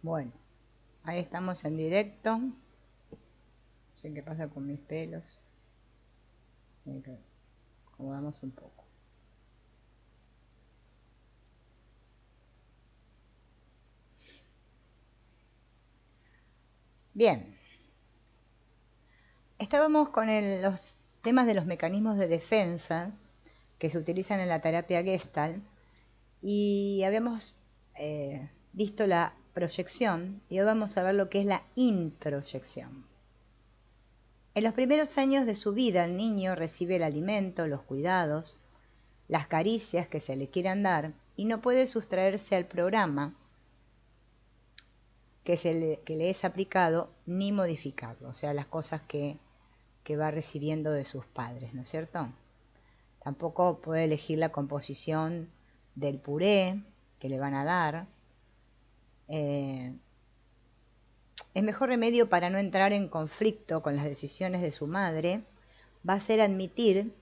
Bueno, ahí estamos en directo. No sé qué pasa con mis pelos. Acomodamos un poco. Bien. Estábamos con los temas de los mecanismos de defensa que se utilizan en la terapia Gestalt y habíamos visto la proyección y hoy vamos a ver lo que es la introyección. En los primeros años de su vida el niño recibe el alimento, los cuidados, las caricias que se le quieran dar y no puede sustraerse al programa que le es aplicado ni modificarlo, o sea, las cosas que va recibiendo de sus padres, ¿no es cierto? Tampoco puede elegir la composición del puré que le van a dar. El mejor remedio para no entrar en conflicto con las decisiones de su madre va a ser admitir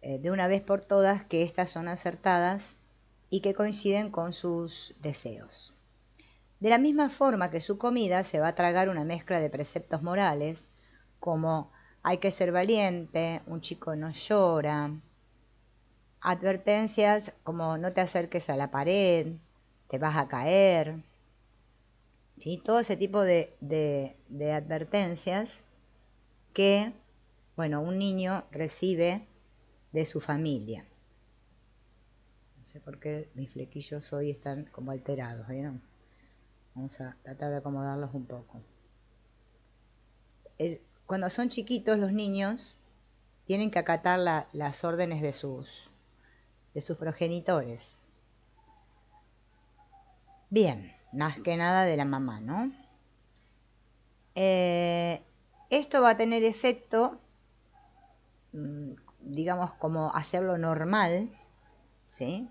de una vez por todas que éstas son acertadas y que coinciden con sus deseos. De la misma forma que su comida se va a tragar una mezcla de preceptos morales, como hay que ser valiente, un chico no llora, advertencias como no te acerques a la pared, te vas a caer, ¿sí? Todo ese tipo de advertencias que, bueno, un niño recibe de su familia. No sé por qué mis flequillos hoy están como alterados, ¿vieron? Vamos a tratar de acomodarlos un poco. Cuando son chiquitos los niños tienen que acatar las órdenes de sus progenitores. Bien, más que nada de la mamá, ¿no? Esto va a tener efecto, digamos, como hacerlo normal, ¿sí?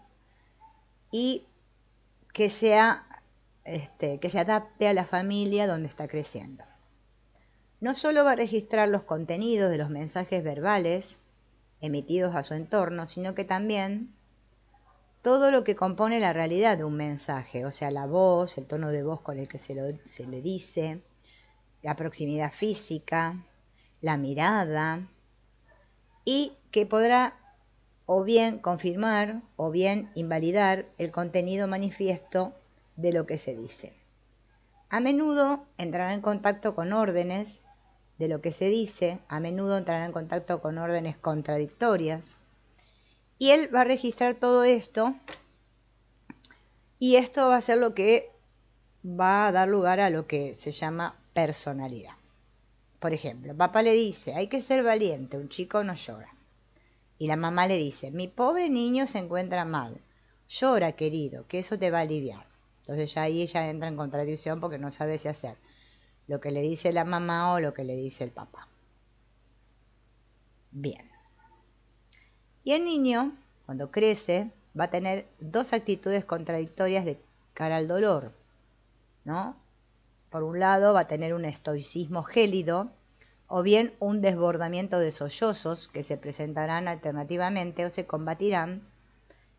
Y que que se adapte a la familia donde está creciendo. No solo va a registrar los contenidos de los mensajes verbales emitidos a su entorno, sino que también todo lo que compone la realidad de un mensaje, o sea, la voz, el tono de voz con el que se le dice, la proximidad física, la mirada, y que podrá o bien confirmar o bien invalidar el contenido manifiesto de lo que se dice. A menudo entrará en contacto con órdenes de lo que se dice, a menudo entrará en contacto con órdenes contradictorias, y él va a registrar todo esto, y esto va a ser lo que va a dar lugar a lo que se llama personalidad. Por ejemplo, papá le dice, hay que ser valiente, un chico no llora. Y la mamá le dice, mi pobre niño se encuentra mal, llora querido, que eso te va a aliviar. Entonces ya ahí ella entra en contradicción porque no sabe si hacer lo que le dice la mamá o lo que le dice el papá. Bien. Y el niño, cuando crece, va a tener dos actitudes contradictorias de cara al dolor, ¿no? Por un lado va a tener un estoicismo gélido o bien un desbordamiento de sollozos que se presentarán alternativamente o se combatirán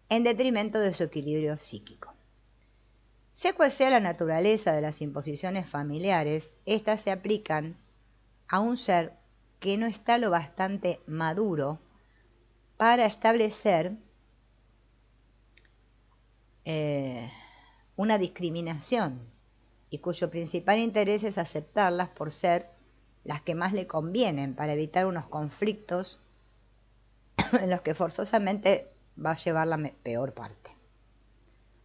en detrimento de su equilibrio psíquico. Sea cual sea la naturaleza de las imposiciones familiares, éstas se aplican a un ser que no está lo bastante maduro para establecer una discriminación y cuyo principal interés es aceptarlas por ser las que más le convienen para evitar unos conflictos en los que forzosamente va a llevar la peor parte.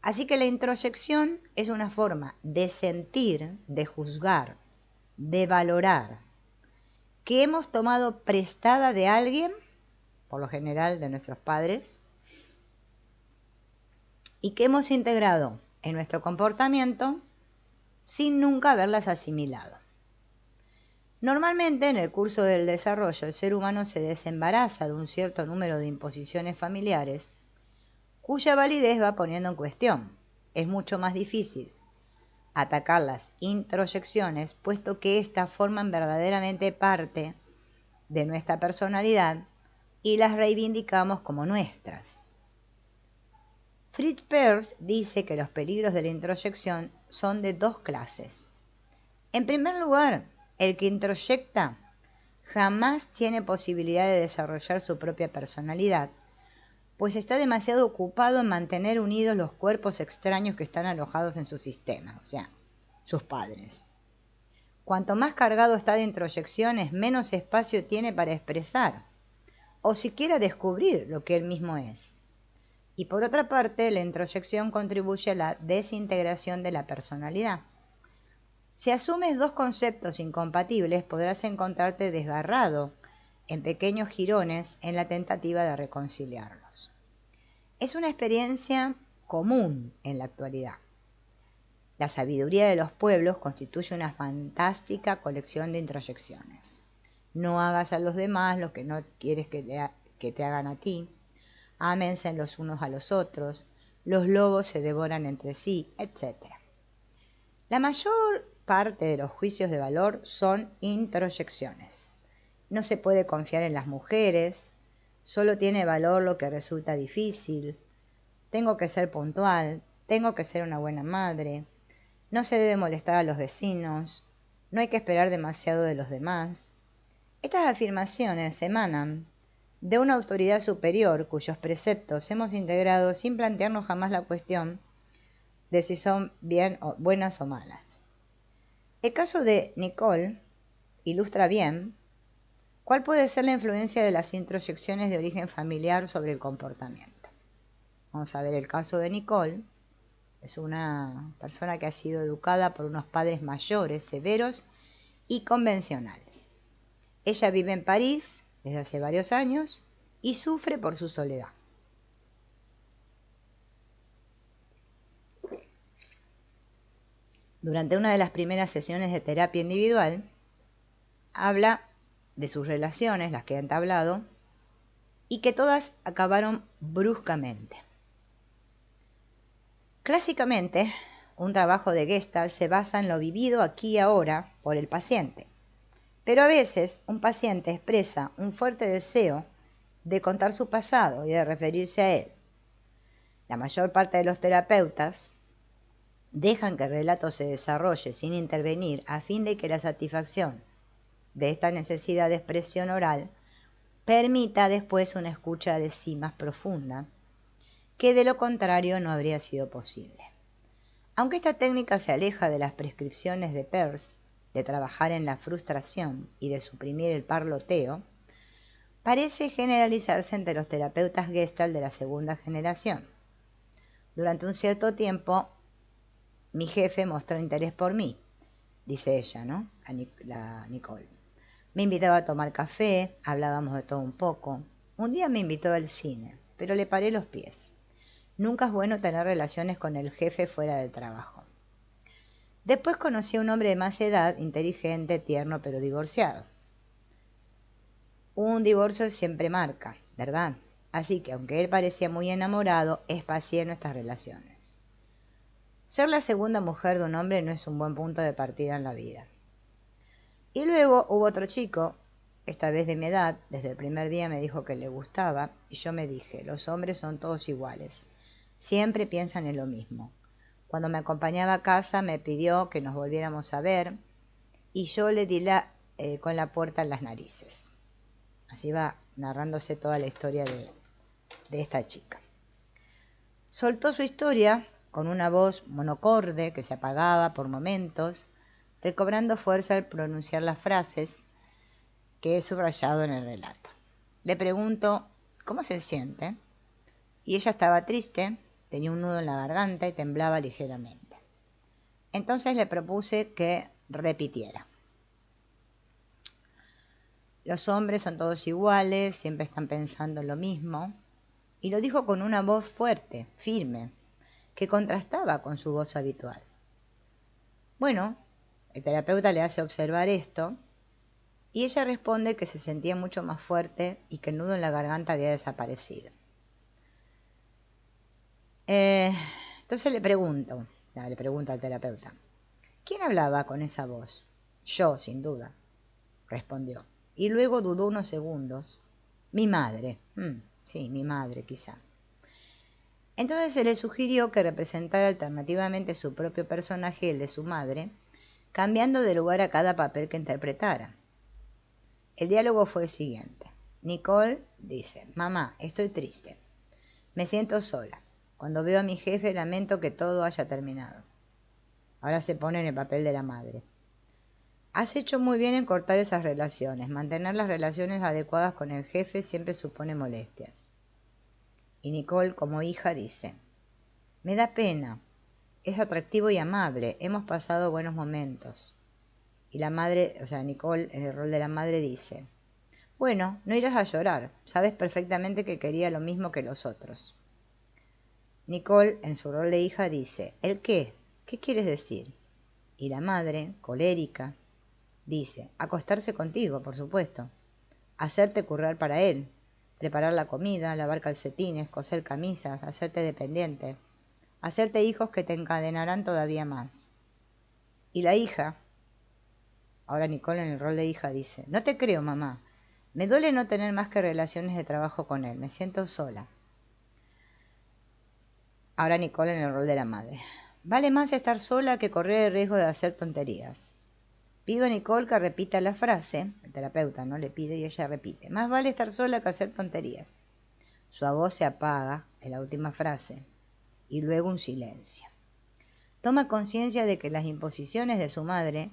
Así que la introyección es una forma de sentir, de juzgar, de valorar, que hemos tomado prestada de alguien, por lo general de nuestros padres, y que hemos integrado en nuestro comportamiento sin nunca haberlas asimilado. Normalmente en el curso del desarrollo el ser humano se desembaraza de un cierto número de imposiciones familiares cuya validez va poniendo en cuestión. Es mucho más difícil atacar las introyecciones puesto que éstas forman verdaderamente parte de nuestra personalidad y las reivindicamos como nuestras. Fritz Perls dice que los peligros de la introyección son de dos clases. En primer lugar, el que introyecta jamás tiene posibilidad de desarrollar su propia personalidad, pues está demasiado ocupado en mantener unidos los cuerpos extraños que están alojados en su sistema, o sea, sus padres. Cuanto más cargado está de introyecciones, menos espacio tiene para expresar, o siquiera descubrir lo que él mismo es. Y por otra parte, la introyección contribuye a la desintegración de la personalidad. Si asumes dos conceptos incompatibles, podrás encontrarte desgarrado en pequeños jirones en la tentativa de reconciliarlos. Es una experiencia común en la actualidad. La sabiduría de los pueblos constituye una fantástica colección de introyecciones. No hagas a los demás lo que no quieres que te hagan a ti. Ámense los unos a los otros. Los lobos se devoran entre sí, etc. La mayor parte de los juicios de valor son introyecciones. No se puede confiar en las mujeres. Solo tiene valor lo que resulta difícil. Tengo que ser puntual. Tengo que ser una buena madre. No se debe molestar a los vecinos. No hay que esperar demasiado de los demás. Estas afirmaciones emanan de una autoridad superior cuyos preceptos hemos integrado sin plantearnos jamás la cuestión de si son buenas o malas. El caso de Nicole ilustra bien cuál puede ser la influencia de las introyecciones de origen familiar sobre el comportamiento. Vamos a ver el caso de Nicole. Es una persona que ha sido educada por unos padres mayores, severos y convencionales. Ella vive en París desde hace varios años y sufre por su soledad. Durante una de las primeras sesiones de terapia individual, habla de sus relaciones, las que ha entablado, y que todas acabaron bruscamente. Clásicamente, un trabajo de Gestalt se basa en lo vivido aquí y ahora por el paciente, pero a veces un paciente expresa un fuerte deseo de contar su pasado y de referirse a él. La mayor parte de los terapeutas dejan que el relato se desarrolle sin intervenir a fin de que la satisfacción de esta necesidad de expresión oral permita después una escucha de sí más profunda, que de lo contrario no habría sido posible. Aunque esta técnica se aleja de las prescripciones de Peirce de trabajar en la frustración y de suprimir el parloteo, parece generalizarse entre los terapeutas Gestalt de la segunda generación. Durante un cierto tiempo, mi jefe mostró interés por mí, dice ella, ¿no? La Nicole. Me invitaba a tomar café, hablábamos de todo un poco. Un día me invitó al cine, pero le paré los pies. Nunca es bueno tener relaciones con el jefe fuera del trabajo. Después conocí a un hombre de más edad, inteligente, tierno, pero divorciado. Un divorcio siempre marca, ¿verdad? Así que, aunque él parecía muy enamorado, espacié nuestras relaciones. Ser la segunda mujer de un hombre no es un buen punto de partida en la vida. Y luego hubo otro chico, esta vez de mi edad, desde el primer día me dijo que le gustaba, y yo me dije, los hombres son todos iguales, siempre piensan en lo mismo. Cuando me acompañaba a casa me pidió que nos volviéramos a ver, y yo le di con la puerta en las narices. Así va narrándose toda la historia de esta chica. Soltó su historia con una voz monocorde que se apagaba por momentos, recobrando fuerza al pronunciar las frases que he subrayado en el relato. Le pregunto cómo se siente, y ella estaba triste, tenía un nudo en la garganta y temblaba ligeramente. Entonces le propuse que repitiera. Los hombres son todos iguales, siempre están pensando en lo mismo, y lo dijo con una voz fuerte, firme, que contrastaba con su voz habitual. Bueno, el terapeuta le hace observar esto, y ella responde que se sentía mucho más fuerte y que el nudo en la garganta había desaparecido. Entonces le pregunto al terapeuta, ¿quién hablaba con esa voz? Yo, sin duda, respondió. Y luego dudó unos segundos. Mi madre. Sí, mi madre, quizá. Entonces se le sugirió que representara alternativamente su propio personaje y el de su madre, cambiando de lugar a cada papel que interpretara. El diálogo fue el siguiente. Nicole dice: mamá, estoy triste. Me siento sola. Cuando veo a mi jefe lamento que todo haya terminado. Ahora se pone en el papel de la madre. Has hecho muy bien en cortar esas relaciones. Mantener las relaciones adecuadas con el jefe siempre supone molestias. Y Nicole, como hija, dice: me da pena. Es atractivo y amable. Hemos pasado buenos momentos. Y la madre, o sea, Nicole, en el rol de la madre, dice: bueno, no irás a llorar. Sabes perfectamente que quería lo mismo que los otros. Nicole, en su rol de hija, dice: ¿el qué? ¿Qué quieres decir? Y la madre, colérica, dice: acostarse contigo, por supuesto. Hacerte currar para él. Preparar la comida, lavar calcetines, coser camisas, hacerte dependiente. Hacerte hijos que te encadenarán todavía más. Y la hija, ahora Nicole en el rol de hija, dice: no te creo, mamá. Me duele no tener más que relaciones de trabajo con él. Me siento sola. Ahora Nicole en el rol de la madre: vale más estar sola que correr el riesgo de hacer tonterías. Pido a Nicole que repita la frase. El terapeuta no le pide y ella repite: más vale estar sola que hacer tonterías. Su voz se apaga en la última frase y luego un silencio. Toma conciencia de que las imposiciones de su madre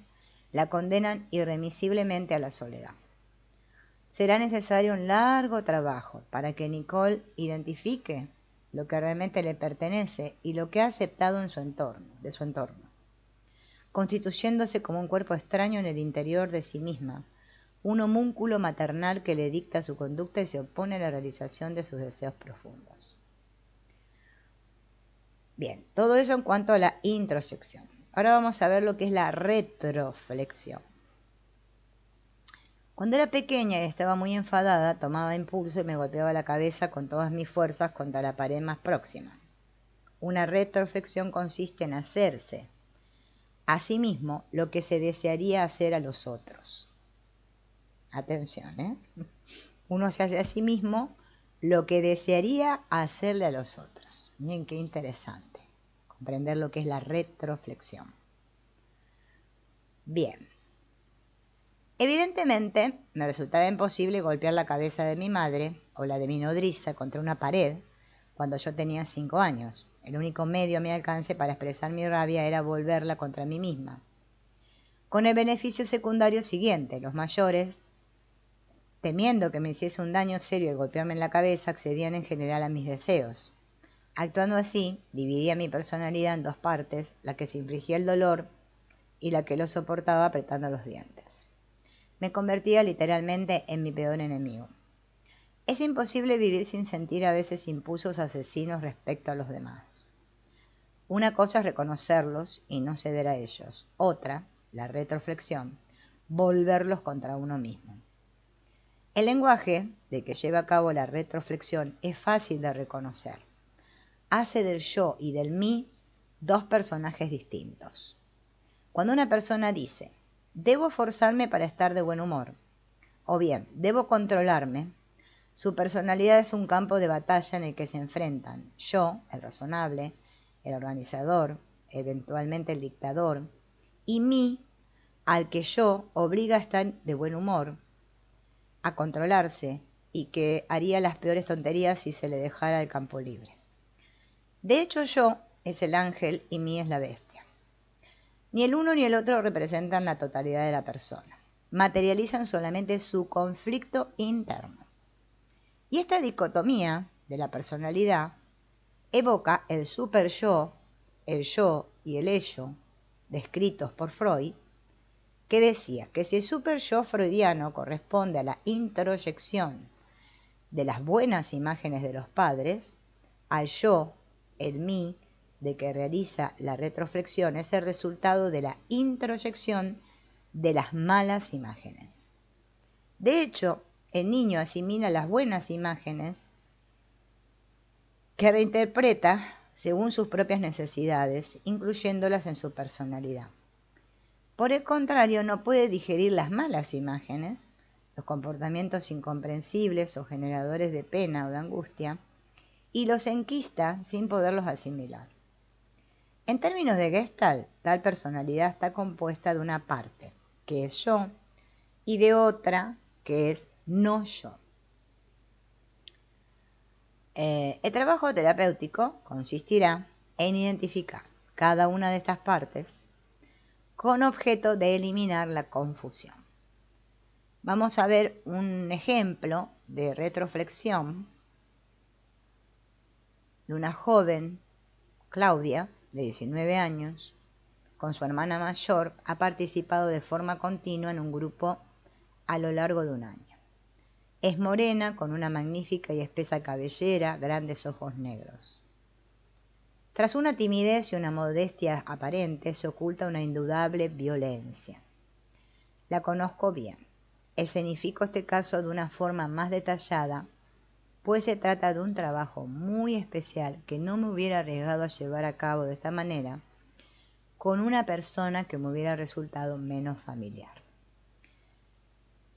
la condenan irremisiblemente a la soledad. Será necesario un largo trabajo para que Nicole identifique lo que realmente le pertenece y lo que ha aceptado de su entorno, constituyéndose como un cuerpo extraño en el interior de sí misma, un homúnculo maternal que le dicta su conducta y se opone a la realización de sus deseos profundos. Bien, todo eso en cuanto a la introyección. Ahora vamos a ver lo que es la retroflexión. Cuando era pequeña y estaba muy enfadada, tomaba impulso y me golpeaba la cabeza con todas mis fuerzas contra la pared más próxima. Una retroflexión consiste en hacerse a sí mismo lo que se desearía hacer a los otros. Atención, ¿eh? Uno se hace a sí mismo lo que desearía hacerle a los otros. Miren qué interesante comprender lo que es la retroflexión. Bien. Evidentemente, me resultaba imposible golpear la cabeza de mi madre o la de mi nodriza contra una pared cuando yo tenía 5 años. El único medio a mi alcance para expresar mi rabia era volverla contra mí misma. Con el beneficio secundario siguiente: los mayores, temiendo que me hiciese un daño serio al golpearme en la cabeza, accedían en general a mis deseos. Actuando así, dividía mi personalidad en dos partes: la que se infligía el dolor y la que lo soportaba apretando los dientes. Me convertía literalmente en mi peor enemigo. Es imposible vivir sin sentir a veces impulsos asesinos respecto a los demás. Una cosa es reconocerlos y no ceder a ellos. Otra, la retroflexión, volverlos contra uno mismo. El lenguaje de que lleva a cabo la retroflexión es fácil de reconocer. Hace del yo y del mí dos personajes distintos. Cuando una persona dice: debo forzarme para estar de buen humor, o bien, debo controlarme, su personalidad es un campo de batalla en el que se enfrentan yo, el razonable, el organizador, eventualmente el dictador, y mí, al que yo obliga a estar de buen humor, a controlarse, y que haría las peores tonterías si se le dejara el campo libre. De hecho, yo es el ángel y mí es la bestia. Ni el uno ni el otro representan la totalidad de la persona. Materializan solamente su conflicto interno. Y esta dicotomía de la personalidad evoca el super yo y el ello, descritos por Freud, que decía que si el super yo freudiano corresponde a la introyección de las buenas imágenes de los padres, al yo, el mí, de que realiza la retroflexión es el resultado de la introyección de las malas imágenes. De hecho, el niño asimila las buenas imágenes que reinterpreta según sus propias necesidades, incluyéndolas en su personalidad. Por el contrario, no puede digerir las malas imágenes, los comportamientos incomprensibles o generadores de pena o de angustia, y los enquista sin poderlos asimilar. En términos de Gestalt, tal personalidad está compuesta de una parte, que es yo, y de otra, que es no yo. El trabajo terapéutico consistirá en identificar cada una de estas partes con objeto de eliminar la confusión. Vamos a ver un ejemplo de retroflexión de una joven, Claudia, de 19 años, con su hermana mayor, ha participado de forma continua en un grupo a lo largo de un año. Es morena, con una magnífica y espesa cabellera, grandes ojos negros. Tras una timidez y una modestia aparente, se oculta una indudable violencia. La conozco bien. Escenifico este caso de una forma más detallada, pues se trata de un trabajo muy especial que no me hubiera arriesgado a llevar a cabo de esta manera con una persona que me hubiera resultado menos familiar.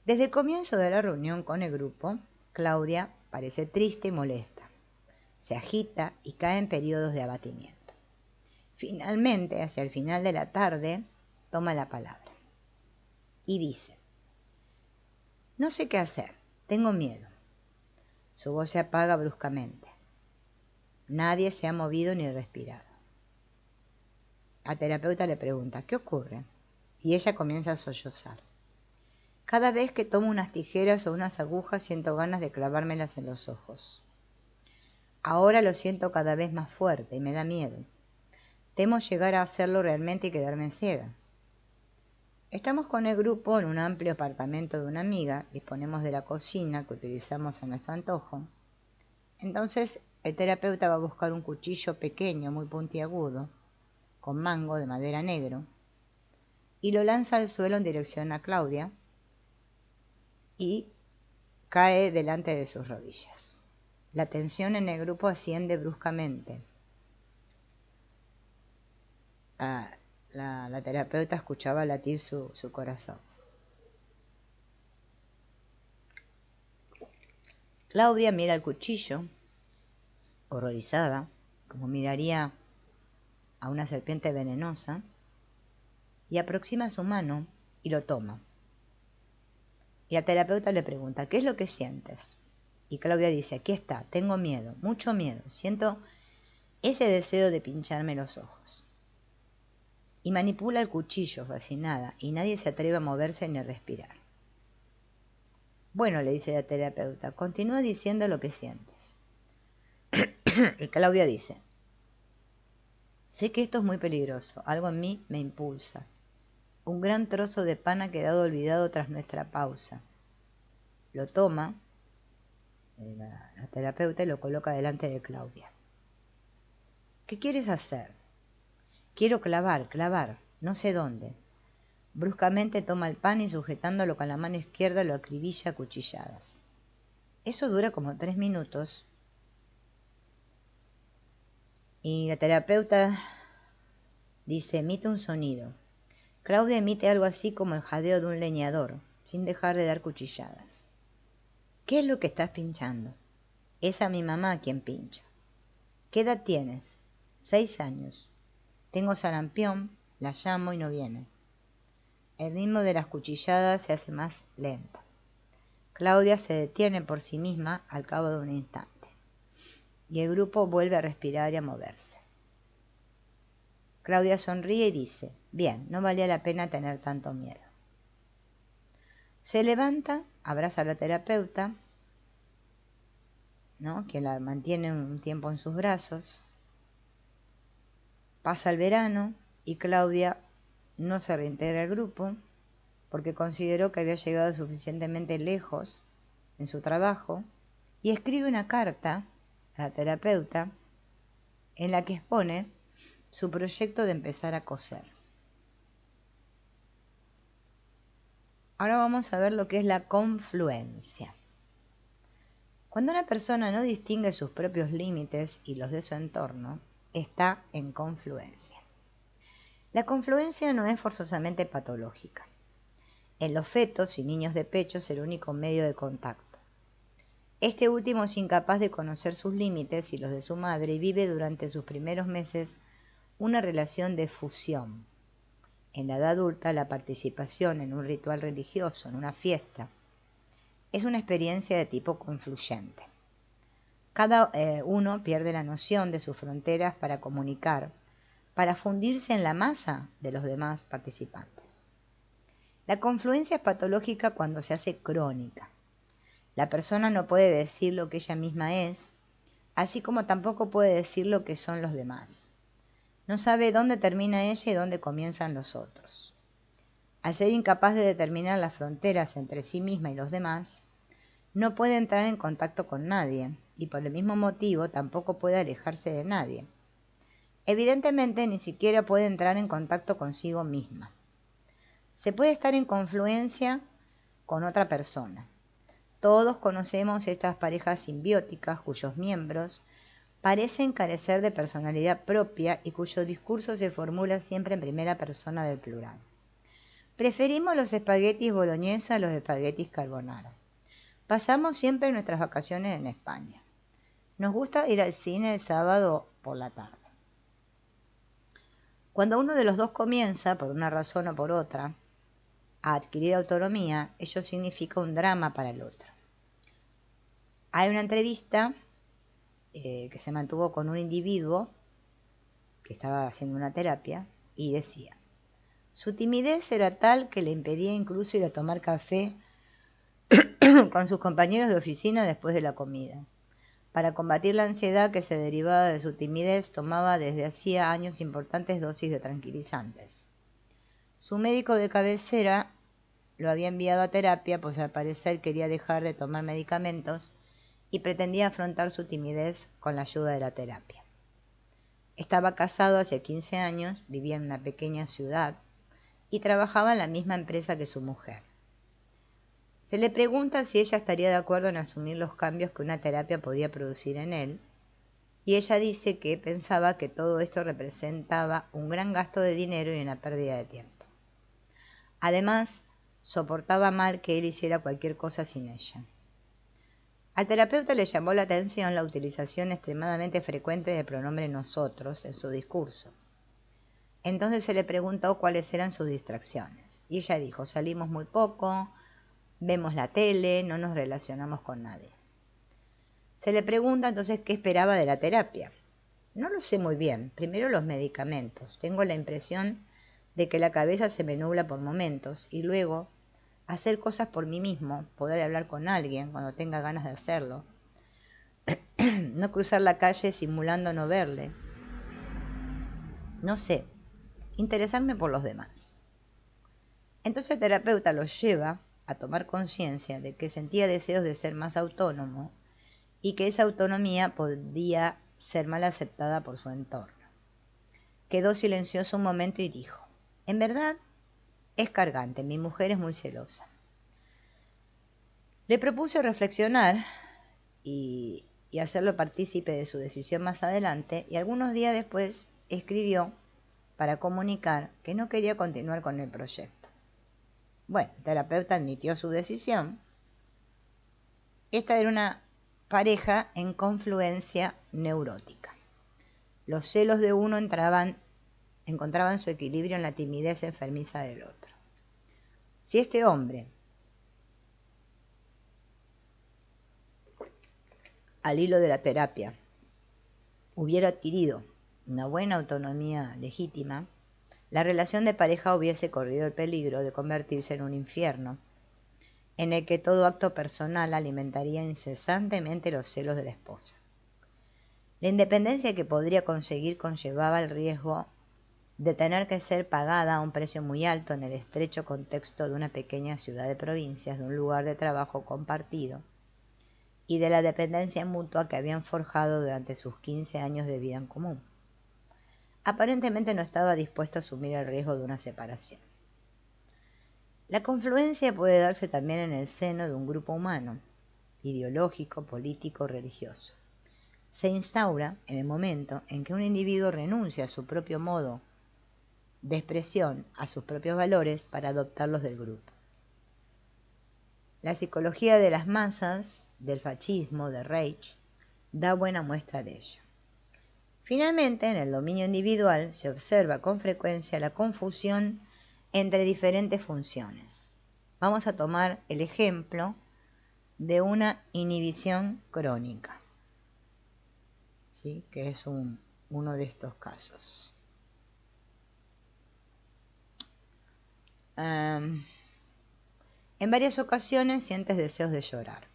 Desde el comienzo de la reunión con el grupo, Claudia parece triste y molesta. Se agita y cae en periodos de abatimiento. Finalmente, hacia el final de la tarde, toma la palabra y dice: no sé qué hacer, tengo miedo. Su voz se apaga bruscamente. Nadie se ha movido ni respirado. La terapeuta le pregunta: ¿qué ocurre? Y ella comienza a sollozar. Cada vez que tomo unas tijeras o unas agujas siento ganas de clavármelas en los ojos. Ahora lo siento cada vez más fuerte y me da miedo. Temo llegar a hacerlo realmente y quedarme ciega. Estamos con el grupo en un amplio apartamento de una amiga, disponemos de la cocina que utilizamos a nuestro antojo. Entonces el terapeuta va a buscar un cuchillo pequeño, muy puntiagudo, con mango de madera negro, y lo lanza al suelo en dirección a Claudia, y cae delante de sus rodillas. La tensión en el grupo asciende bruscamente. La terapeuta escuchaba latir su corazón. Claudia mira el cuchillo, horrorizada, como miraría a una serpiente venenosa, y aproxima su mano y lo toma. Y la terapeuta le pregunta: ¿qué es lo que sientes? Y Claudia dice: aquí está, tengo miedo, mucho miedo, siento ese deseo de pincharme los ojos. Y manipula el cuchillo, fascinada, y nadie se atreve a moverse ni a respirar. Bueno, le dice la terapeuta, continúa diciendo lo que sientes. Y Claudia dice: sé que esto es muy peligroso, algo en mí me impulsa. Un gran trozo de pan ha quedado olvidado tras nuestra pausa. Lo toma la terapeuta y lo coloca delante de Claudia. ¿Qué quieres hacer? Quiero clavar, no sé dónde. Bruscamente toma el pan y sujetándolo con la mano izquierda lo acribilla a cuchilladas. Eso dura como 3 minutos. Y la terapeuta dice: emite un sonido. Claudia emite algo así como el jadeo de un leñador, sin dejar de dar cuchilladas. ¿Qué es lo que estás pinchando? Es a mi mamá quien pincha. ¿Qué edad tienes? 6 años. Tengo sarampión, la llamo y no viene. El ritmo de las cuchilladas se hace más lento. Claudia se detiene por sí misma al cabo de un instante, y el grupo vuelve a respirar y a moverse. Claudia sonríe y dice: bien, no valía la pena tener tanto miedo. Se levanta, abraza a la terapeuta, ¿no?, quien la mantiene un tiempo en sus brazos. Pasa el verano y Claudia no se reintegra al grupo porque consideró que había llegado suficientemente lejos en su trabajo, y escribe una carta a la terapeuta en la que expone su proyecto de empezar a coser. Ahora vamos a ver lo que es la confluencia. Cuando una persona no distingue sus propios límites y los de su entorno, está en confluencia. La confluencia no es forzosamente patológica. En los fetos y niños de pecho es el único medio de contacto. Este último es incapaz de conocer sus límites y los de su madre y vive durante sus primeros meses una relación de fusión. En la edad adulta, la participación en un ritual religioso, en una fiesta, es una experiencia de tipo confluyente. Cada uno pierde la noción de sus fronteras para comunicar, para fundirse en la masa de los demás participantes. La confluencia es patológica cuando se hace crónica. La persona no puede decir lo que ella misma es, así como tampoco puede decir lo que son los demás. No sabe dónde termina ella y dónde comienzan los otros. Al ser incapaz de determinar las fronteras entre sí misma y los demás, no puede entrar en contacto con nadie, y por el mismo motivo tampoco puede alejarse de nadie. Evidentemente, ni siquiera puede entrar en contacto consigo misma. Se puede estar en confluencia con otra persona. Todos conocemos estas parejas simbióticas cuyos miembros parecen carecer de personalidad propia y cuyo discurso se formula siempre en primera persona del plural. Preferimos los espaguetis boloñesa a los espaguetis carbonara. Pasamos siempre nuestras vacaciones en España. Nos gusta ir al cine el sábado por la tarde. Cuando uno de los dos comienza, por una razón o por otra, a adquirir autonomía, ello significa un drama para el otro. Hay una entrevista que se mantuvo con un individuo que estaba haciendo una terapia y decía: su timidez era tal que le impedía incluso ir a tomar café con sus compañeros de oficina después de la comida. Para combatir la ansiedad que se derivaba de su timidez, tomaba desde hacía años importantes dosis de tranquilizantes. Su médico de cabecera lo había enviado a terapia, pues al parecer quería dejar de tomar medicamentos y pretendía afrontar su timidez con la ayuda de la terapia. Estaba casado hace 15 años, vivía en una pequeña ciudad y trabajaba en la misma empresa que su mujer. Se le pregunta si ella estaría de acuerdo en asumir los cambios que una terapia podía producir en él, y ella dice que pensaba que todo esto representaba un gran gasto de dinero y una pérdida de tiempo. Además, soportaba mal que él hiciera cualquier cosa sin ella. Al terapeuta le llamó la atención la utilización extremadamente frecuente del pronombre nosotros en su discurso. Entonces se le preguntó cuáles eran sus distracciones, y ella dijo: salimos muy poco, vemos la tele, no nos relacionamos con nadie. Se le pregunta entonces qué esperaba de la terapia. No lo sé muy bien. Primero, los medicamentos. Tengo la impresión de que la cabeza se me nubla por momentos, y luego hacer cosas por mí mismo, poder hablar con alguien cuando tenga ganas de hacerlo, no cruzar la calle simulando no verle. No sé, interesarme por los demás. Entonces el terapeuta lo lleva a tomar conciencia de que sentía deseos de ser más autónomo y que esa autonomía podía ser mal aceptada por su entorno. Quedó silencioso un momento y dijo: en verdad, es cargante, mi mujer es muy celosa. Le propuse reflexionar y hacerlo partícipe de su decisión más adelante, y algunos días después escribió para comunicar que no quería continuar con el proyecto. Bueno, el terapeuta admitió su decisión. Esta era una pareja en confluencia neurótica. Los celos de uno encontraban su equilibrio en la timidez enfermiza del otro. Si este hombre, al hilo de la terapia, hubiera adquirido una buena autonomía legítima, la relación de pareja hubiese corrido el peligro de convertirse en un infierno, en el que todo acto personal alimentaría incesantemente los celos de la esposa. La independencia que podría conseguir conllevaba el riesgo de tener que ser pagada a un precio muy alto en el estrecho contexto de una pequeña ciudad de provincias, de un lugar de trabajo compartido y de la dependencia mutua que habían forjado durante sus 15 años de vida en común. Aparentemente no estaba dispuesto a asumir el riesgo de una separación. La confluencia puede darse también en el seno de un grupo humano, ideológico, político, religioso. Se instaura en el momento en que un individuo renuncia a su propio modo de expresión, a sus propios valores, para adoptar los del grupo. La psicología de las masas del fascismo, de Reich, da buena muestra de ello. Finalmente, en el dominio individual se observa con frecuencia la confusión entre diferentes funciones. Vamos a tomar el ejemplo de una inhibición crónica, ¿sí? Que es uno de estos casos. En varias ocasiones sientes deseos de llorar.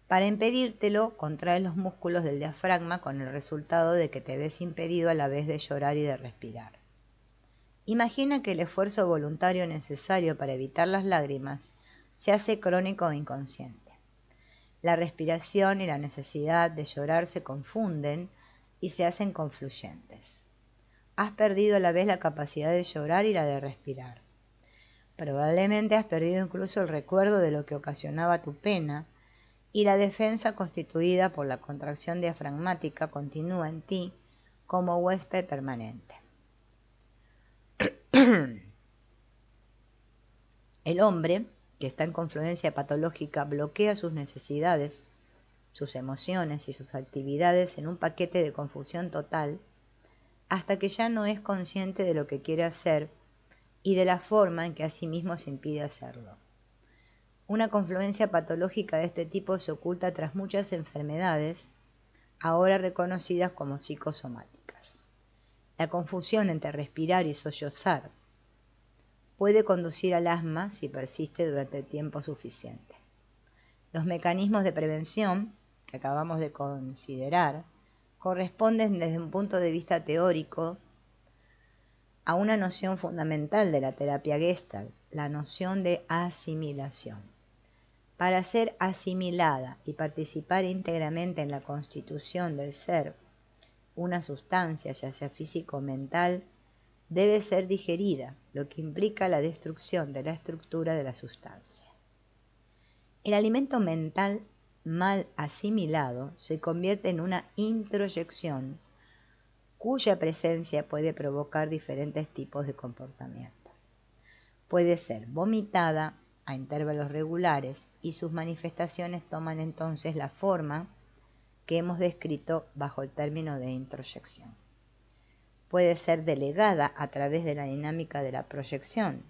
Para impedírtelo, contraes los músculos del diafragma con el resultado de que te ves impedido a la vez de llorar y de respirar. Imagina que el esfuerzo voluntario necesario para evitar las lágrimas se hace crónico o inconsciente. La respiración y la necesidad de llorar se confunden y se hacen confluyentes. Has perdido a la vez la capacidad de llorar y la de respirar. Probablemente has perdido incluso el recuerdo de lo que ocasionaba tu pena, y la defensa constituida por la contracción diafragmática continúa en ti como huésped permanente. El hombre, que está en confluencia patológica, bloquea sus necesidades, sus emociones y sus actividades en un paquete de confusión total, hasta que ya no es consciente de lo que quiere hacer y de la forma en que a sí mismo se impide hacerlo. Una confluencia patológica de este tipo se oculta tras muchas enfermedades, ahora reconocidas como psicosomáticas. La confusión entre respirar y sollozar puede conducir al asma si persiste durante el tiempo suficiente. Los mecanismos de prevención que acabamos de considerar corresponden desde un punto de vista teórico a una noción fundamental de la terapia Gestalt, la noción de asimilación. Para ser asimilada y participar íntegramente en la constitución del ser, una sustancia, ya sea física o mental, debe ser digerida, lo que implica la destrucción de la estructura de la sustancia. El alimento mental mal asimilado se convierte en una introyección cuya presencia puede provocar diferentes tipos de comportamiento. Puede ser vomitada a intervalos regulares y sus manifestaciones toman entonces la forma que hemos descrito bajo el término de introyección. Puede ser delegada a través de la dinámica de la proyección.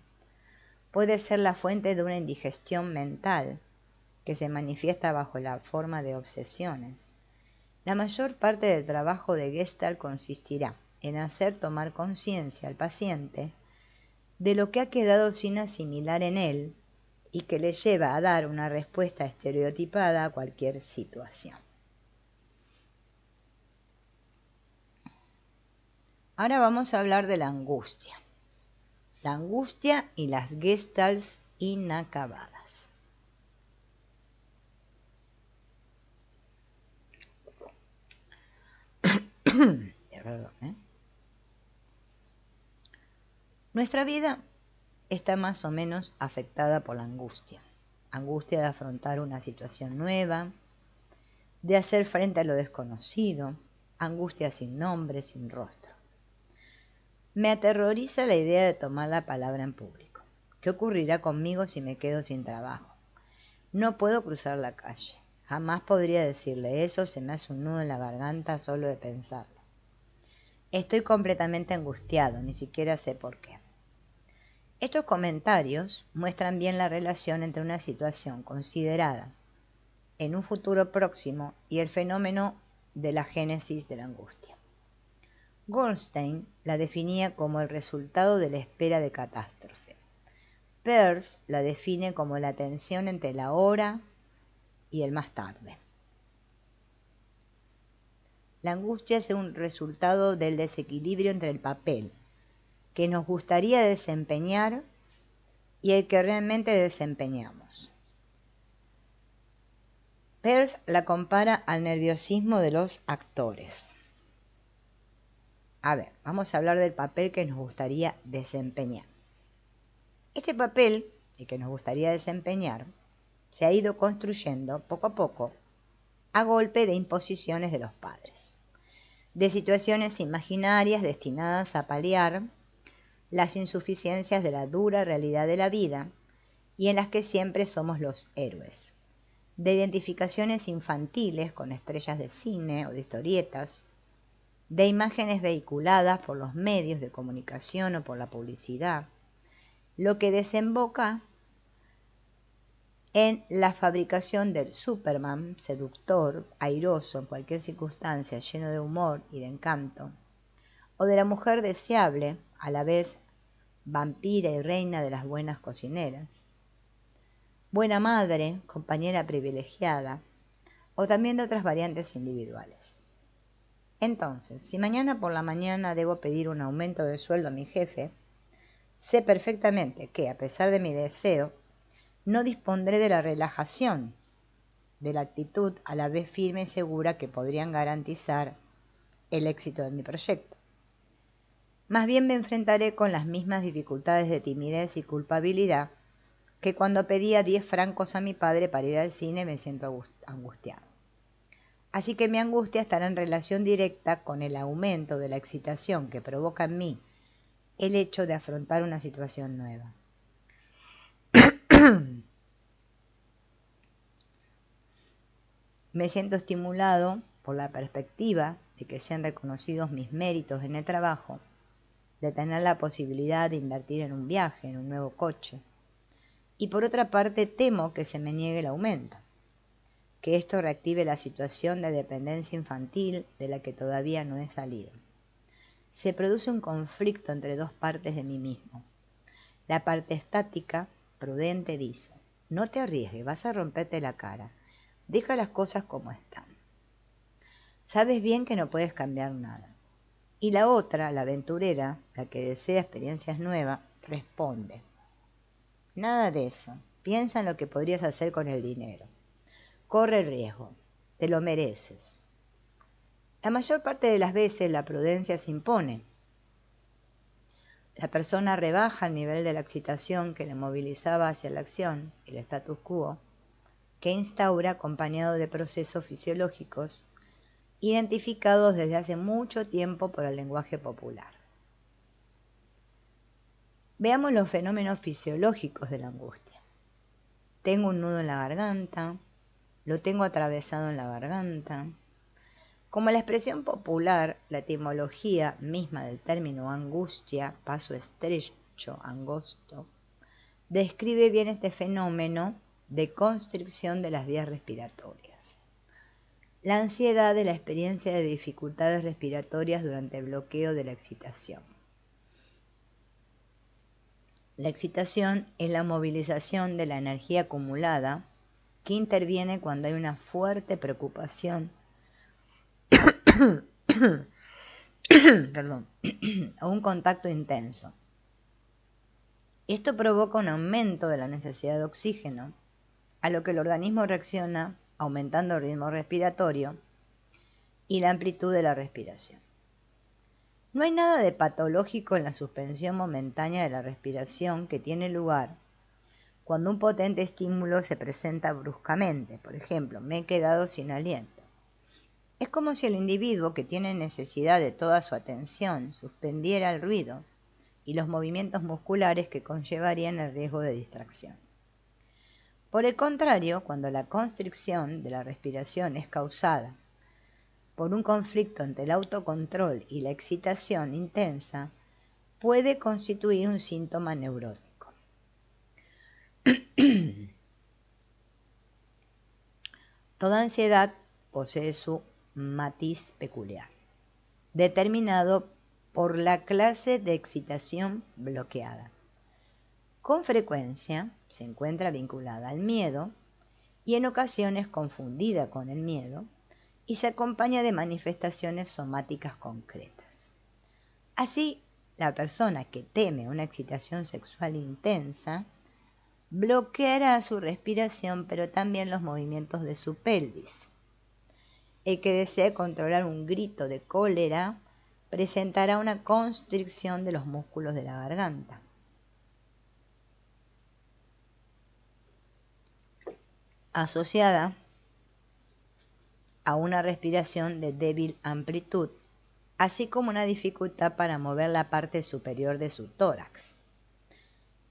Puede ser la fuente de una indigestión mental que se manifiesta bajo la forma de obsesiones. La mayor parte del trabajo de Gestalt consistirá en hacer tomar conciencia al paciente de lo que ha quedado sin asimilar en él y que le lleva a dar una respuesta estereotipada a cualquier situación. Ahora vamos a hablar de la angustia. La angustia y las gestalts inacabadas. Nuestra vida está más o menos afectada por la angustia. Angustia de afrontar una situación nueva, de hacer frente a lo desconocido, angustia sin nombre, sin rostro. Me aterroriza la idea de tomar la palabra en público. ¿Qué ocurrirá conmigo si me quedo sin trabajo? No puedo cruzar la calle. Jamás podría decirle eso, se me hace un nudo en la garganta solo de pensarlo. Estoy completamente angustiado, ni siquiera sé por qué. Estos comentarios muestran bien la relación entre una situación considerada en un futuro próximo y el fenómeno de la génesis de la angustia. Goldstein la definía como el resultado de la espera de catástrofe. Peirce la define como la tensión entre la hora y el más tarde. La angustia es un resultado del desequilibrio entre el papel que nos gustaría desempeñar y el que realmente desempeñamos. Peirce la compara al nerviosismo de los actores. A ver, vamos a hablar del papel que nos gustaría desempeñar. Este papel, el que nos gustaría desempeñar, se ha ido construyendo poco a poco a golpe de imposiciones de los padres, de situaciones imaginarias destinadas a paliar las insuficiencias de la dura realidad de la vida y en las que siempre somos los héroes. de identificaciones infantiles con estrellas de cine o de historietas, de imágenes vehiculadas por los medios de comunicación o por la publicidad, lo que desemboca en la fabricación del Superman seductor, airoso en cualquier circunstancia, lleno de humor y de encanto, o de la mujer deseable, a la vez vampira y reina de las buenas cocineras, buena madre, compañera privilegiada, o también de otras variantes individuales. Entonces, si mañana por la mañana debo pedir un aumento de sueldo a mi jefe, sé perfectamente que, a pesar de mi deseo, no dispondré de la relajación, de la actitud a la vez firme y segura que podrían garantizar el éxito de mi proyecto. Más bien me enfrentaré con las mismas dificultades de timidez y culpabilidad que cuando pedía 10 francos a mi padre para ir al cine me siento angustiado. Así que mi angustia estará en relación directa con el aumento de la excitación que provoca en mí el hecho de afrontar una situación nueva. Me siento estimulado por la perspectiva de que sean reconocidos mis méritos en el trabajo, de tener la posibilidad de invertir en un viaje, en un nuevo coche. Y por otra parte temo que se me niegue el aumento, que esto reactive la situación de dependencia infantil de la que todavía no he salido. Se produce un conflicto entre dos partes de mí mismo. La parte estática, prudente, dice: no te arriesgues, vas a romperte la cara, deja las cosas como están. Sabes bien que no puedes cambiar nada. Y la otra, la aventurera, la que desea experiencias nuevas, responde: nada de eso, piensa en lo que podrías hacer con el dinero. Corre el riesgo, te lo mereces. La mayor parte de las veces la prudencia se impone. La persona rebaja el nivel de la excitación que le movilizaba hacia la acción, el status quo, que instaura acompañado de procesos fisiológicos identificados desde hace mucho tiempo por el lenguaje popular. Veamos los fenómenos fisiológicos de la angustia. Tengo un nudo en la garganta, lo tengo atravesado en la garganta. Como la expresión popular, la etimología misma del término angustia, paso estrecho, angosto, describe bien este fenómeno de constricción de las vías respiratorias. La ansiedad de la experiencia de dificultades respiratorias durante el bloqueo de la excitación. La excitación es la movilización de la energía acumulada que interviene cuando hay una fuerte preocupación o un contacto intenso. Esto provoca un aumento de la necesidad de oxígeno, a lo que el organismo reacciona aumentando el ritmo respiratorio y la amplitud de la respiración. No hay nada de patológico en la suspensión momentánea de la respiración que tiene lugar cuando un potente estímulo se presenta bruscamente. Por ejemplo, me he quedado sin aliento. Es como si el individuo que tiene necesidad de toda su atención suspendiera el ruido y los movimientos musculares que conllevarían el riesgo de distracción. Por el contrario, cuando la constricción de la respiración es causada por un conflicto entre el autocontrol y la excitación intensa, puede constituir un síntoma neurótico. Toda ansiedad posee su matiz peculiar, determinado por la clase de excitación bloqueada. Con frecuencia se encuentra vinculada al miedo y en ocasiones confundida con el miedo y se acompaña de manifestaciones somáticas concretas. Así, la persona que teme una excitación sexual intensa bloqueará su respiración, pero también los movimientos de su pelvis. El que desee controlar un grito de cólera presentará una constricción de los músculos de la garganta. Asociada a una respiración de débil amplitud, así como una dificultad para mover la parte superior de su tórax.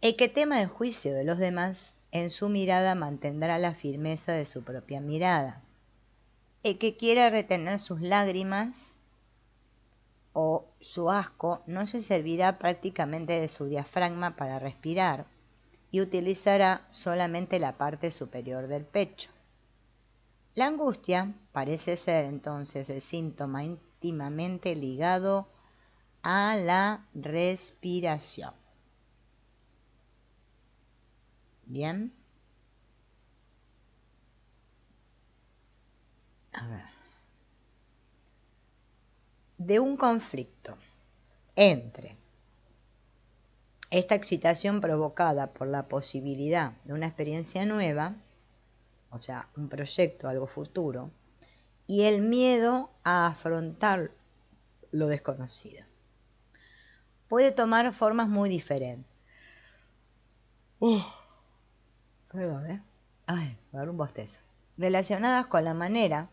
El que tema el juicio de los demás en su mirada mantendrá la firmeza de su propia mirada. El que quiera retener sus lágrimas o su asco no se servirá prácticamente de su diafragma para respirar y utilizará solamente la parte superior del pecho. La angustia parece ser entonces el síntoma íntimamente ligado a la respiración. Bien. A ver. De un conflicto entre esta excitación provocada por la posibilidad de una experiencia nueva, o sea, un proyecto, algo futuro, y el miedo a afrontar lo desconocido. Puede tomar formas muy diferentes. Perdón, Ay, me agarró un bostezo. Relacionadas con la manera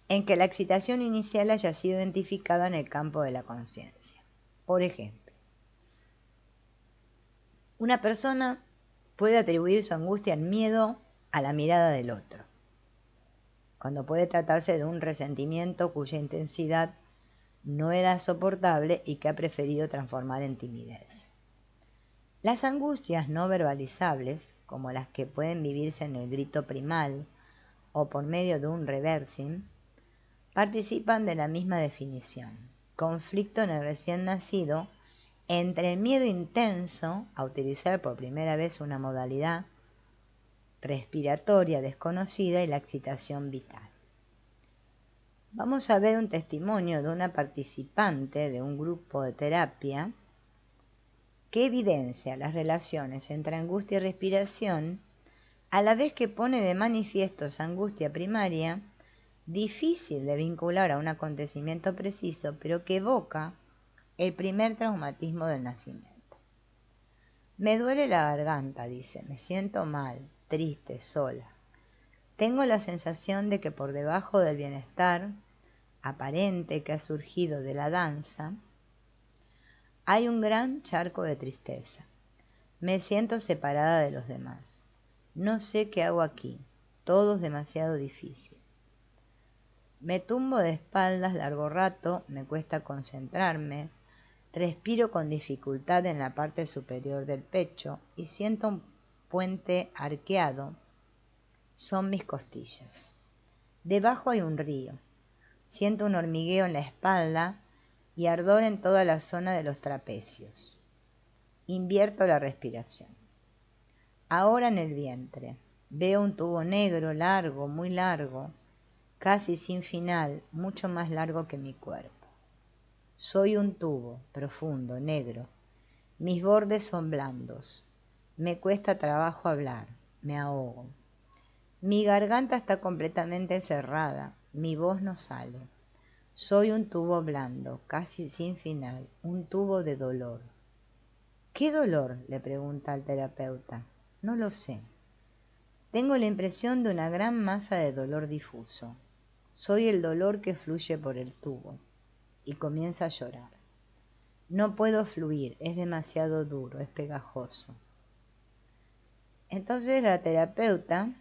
en que la excitación inicial haya sido identificada en el campo de la conciencia. Por ejemplo, una persona puede atribuir su angustia al miedo a la mirada del otro, cuando puede tratarse de un resentimiento cuya intensidad no era soportable y que ha preferido transformar en timidez. Las angustias no verbalizables, como las que pueden vivirse en el grito primal o por medio de un reversing, participan de la misma definición: conflicto en el recién nacido entre el miedo intenso a utilizar por primera vez una modalidad respiratoria desconocida y la excitación vital. Vamos a ver un testimonio de una participante de un grupo de terapia que evidencia las relaciones entre angustia y respiración, a la vez que pone de manifiesto esa angustia primaria, difícil de vincular a un acontecimiento preciso, pero que evoca el primer traumatismo del nacimiento. Me duele la garganta, dice, me siento mal, triste, sola. Tengo la sensación de que por debajo del bienestar aparente que ha surgido de la danza, hay un gran charco de tristeza. Me siento separada de los demás. No sé qué hago aquí. Todo es demasiado difícil. Me tumbo de espaldas largo rato, me cuesta concentrarme, respiro con dificultad en la parte superior del pecho y siento un puente arqueado. Son mis costillas. Debajo hay un río. Siento un hormigueo en la espalda y ardor en toda la zona de los trapecios. Invierto la respiración. Ahora en el vientre. Veo un tubo negro, largo, muy largo, casi sin final, mucho más largo que mi cuerpo. Soy un tubo, profundo, negro. Mis bordes son blandos. Me cuesta trabajo hablar, me ahogo. Mi garganta está completamente cerrada, mi voz no sale. Soy un tubo blando, casi sin final, un tubo de dolor. ¿Qué dolor?, le pregunta al terapeuta. No lo sé. Tengo la impresión de una gran masa de dolor difuso. Soy el dolor que fluye por el tubo. Y comienza a llorar. No puedo fluir, es demasiado duro, es pegajoso. Entonces la terapeuta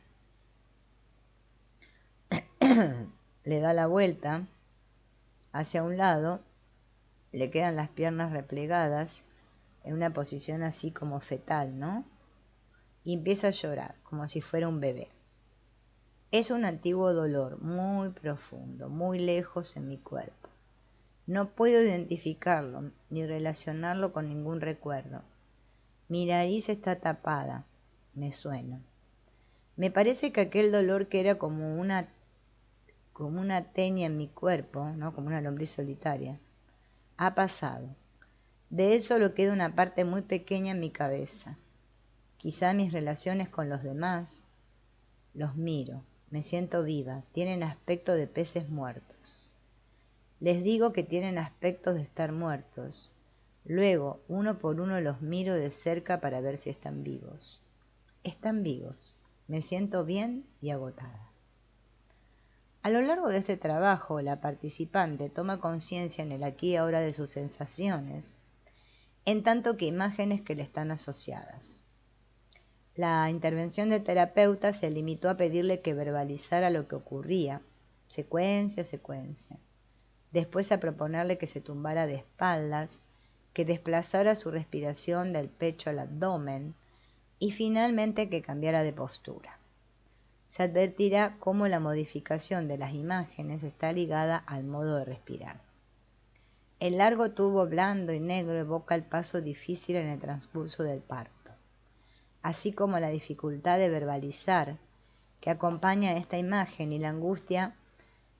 le da la vuelta hacia un lado, le quedan las piernas replegadas en una posición así como fetal, ¿no? Y empieza a llorar, como si fuera un bebé. Es un antiguo dolor muy profundo, muy lejos en mi cuerpo. No puedo identificarlo ni relacionarlo con ningún recuerdo. Mi nariz está tapada, me sueno. Me parece que aquel dolor que era como una teña en mi cuerpo, ¿no?, como una lombriz solitaria, ha pasado. De eso solo queda una parte muy pequeña en mi cabeza. Quizá mis relaciones con los demás. Los miro, me siento viva, tienen aspecto de peces muertos. Les digo que tienen aspecto de estar muertos. Luego, uno por uno los miro de cerca para ver si están vivos. Están vivos. Me siento bien y agotada. A lo largo de este trabajo, la participante toma conciencia en el aquí y ahora de sus sensaciones, en tanto que imágenes que le están asociadas. La intervención del terapeuta se limitó a pedirle que verbalizara lo que ocurría, secuencia a secuencia. Después a proponerle que se tumbara de espaldas, que desplazara su respiración del pecho al abdomen y finalmente que cambiara de postura. Se advertirá cómo la modificación de las imágenes está ligada al modo de respirar. El largo tubo blando y negro evoca el paso difícil en el transcurso del parto, así como la dificultad de verbalizar que acompaña a esta imagen y la angustia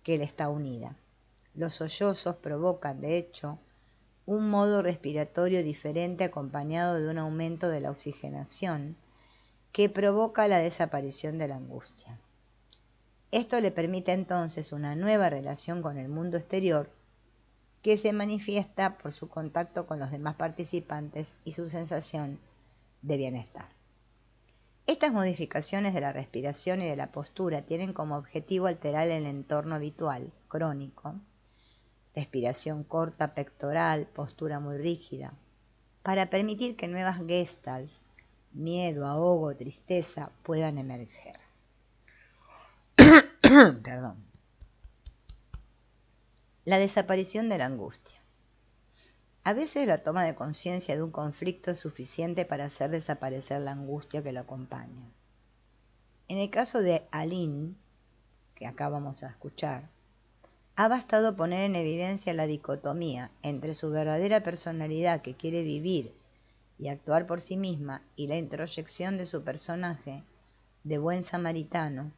que le está unida. Los sollozos provocan, de hecho, un modo respiratorio diferente acompañado de un aumento de la oxigenación que provoca la desaparición de la angustia. Esto le permite entonces una nueva relación con el mundo exterior que se manifiesta por su contacto con los demás participantes y su sensación de bienestar. Estas modificaciones de la respiración y de la postura tienen como objetivo alterar el entorno habitual, crónico, respiración corta, pectoral, postura muy rígida, para permitir que nuevas gestalts, miedo, ahogo, tristeza, puedan emerger. Perdón. La desaparición de la angustia. A veces la toma de conciencia de un conflicto es suficiente para hacer desaparecer la angustia que lo acompaña. En el caso de Aline, que acá vamos a escuchar, ha bastado poner en evidencia la dicotomía entre su verdadera personalidad que quiere vivir y actuar por sí misma y la introyección de su personaje de buen samaritano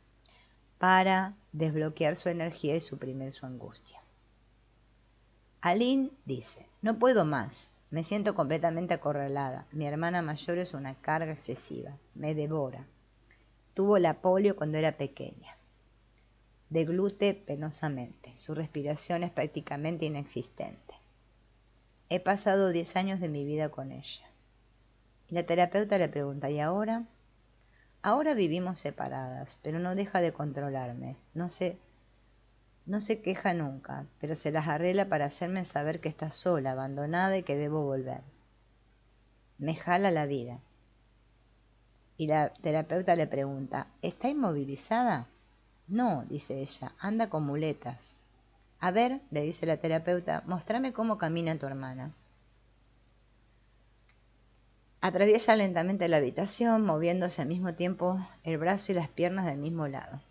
para desbloquear su energía y suprimir su angustia. Aline dice: no puedo más, me siento completamente acorralada, mi hermana mayor es una carga excesiva, me devora. Tuvo la polio cuando era pequeña. Deglute penosamente, su respiración es prácticamente inexistente. He pasado 10 años de mi vida con ella. Y la terapeuta le pregunta: ¿y ahora? Ahora vivimos separadas, pero no deja de controlarme. No se queja nunca, pero se las arregla para hacerme saber que está sola, abandonada y que debo volver. Me jala la vida. Y la terapeuta le pregunta: ¿está inmovilizada? No, dice ella, anda con muletas. A ver, le dice la terapeuta, mostrame cómo camina tu hermana. Atraviesa lentamente la habitación, moviéndose al mismo tiempo el brazo y las piernas del mismo lado.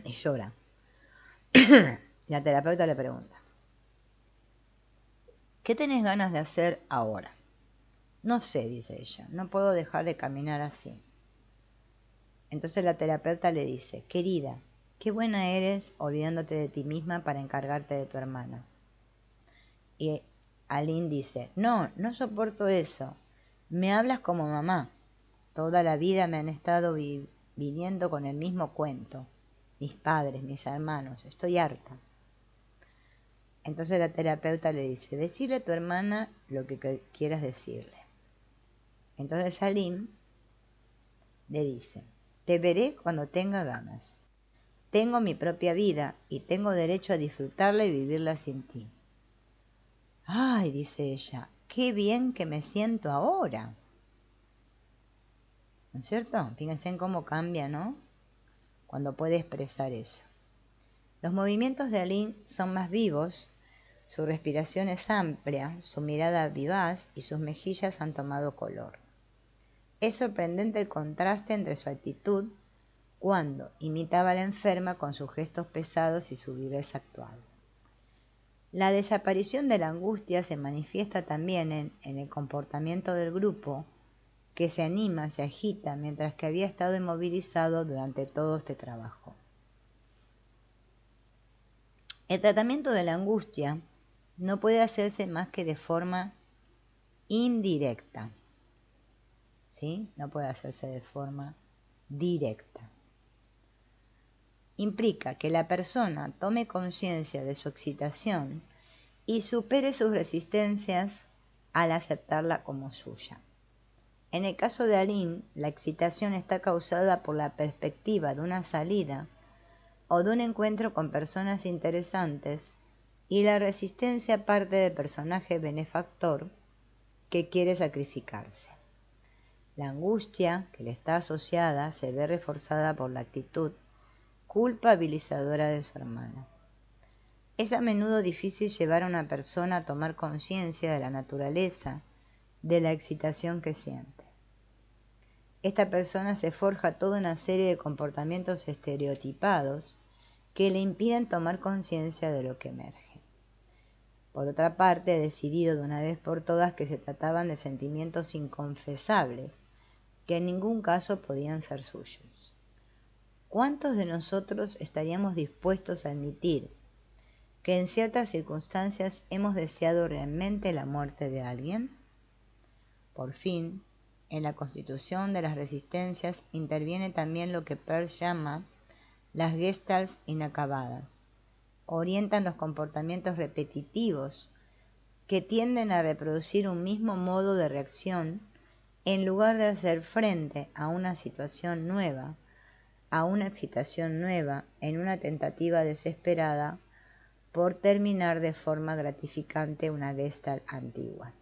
Y llora. La terapeuta le pregunta: ¿qué tenés ganas de hacer ahora? No sé, dice ella, no puedo dejar de caminar así. Entonces la terapeuta le dice: querida, qué buena eres olvidándote de ti misma para encargarte de tu hermana. Y Aline dice: no soporto eso. Me hablas como mamá. Toda la vida me han estado viniendo con el mismo cuento. Mis padres, mis hermanos, estoy harta. Entonces la terapeuta le dice: decirle a tu hermana lo que quieras decirle. Entonces Aline le dice: te veré cuando tenga ganas. Tengo mi propia vida y tengo derecho a disfrutarla y vivirla sin ti. Ay, dice ella, qué bien que me siento ahora. ¿No es cierto? Fíjense en cómo cambia, ¿no? Cuando puede expresar eso. Los movimientos de Aline son más vivos, su respiración es amplia, su mirada vivaz y sus mejillas han tomado color. Es sorprendente el contraste entre su actitud cuando imitaba a la enferma con sus gestos pesados y su viveza actual. La desaparición de la angustia se manifiesta también en el comportamiento del grupo, que se anima, se agita, mientras que había estado inmovilizado durante todo este trabajo. El tratamiento de la angustia no puede hacerse más que de forma indirecta, ¿sí? No puede hacerse de forma directa. Implica que la persona tome conciencia de su excitación y supere sus resistencias al aceptarla como suya. En el caso de Aline, la excitación está causada por la perspectiva de una salida o de un encuentro con personas interesantes y la resistencia parte del personaje benefactor que quiere sacrificarse. La angustia que le está asociada se ve reforzada por la actitud culpabilizadora de su hermana. Es a menudo difícil llevar a una persona a tomar conciencia de la naturaleza de la excitación que siente. Esta persona se forja toda una serie de comportamientos estereotipados que le impiden tomar conciencia de lo que emerge. Por otra parte, he decidido de una vez por todas que se trataban de sentimientos inconfesables, que en ningún caso podían ser suyos. ¿Cuántos de nosotros estaríamos dispuestos a admitir que en ciertas circunstancias hemos deseado realmente la muerte de alguien? Por fin, en la constitución de las resistencias interviene también lo que Peirce llama las gestalts inacabadas. Orientan los comportamientos repetitivos que tienden a reproducir un mismo modo de reacción en lugar de hacer frente a una situación nueva, a una excitación nueva, en una tentativa desesperada por terminar de forma gratificante una gestalt antigua.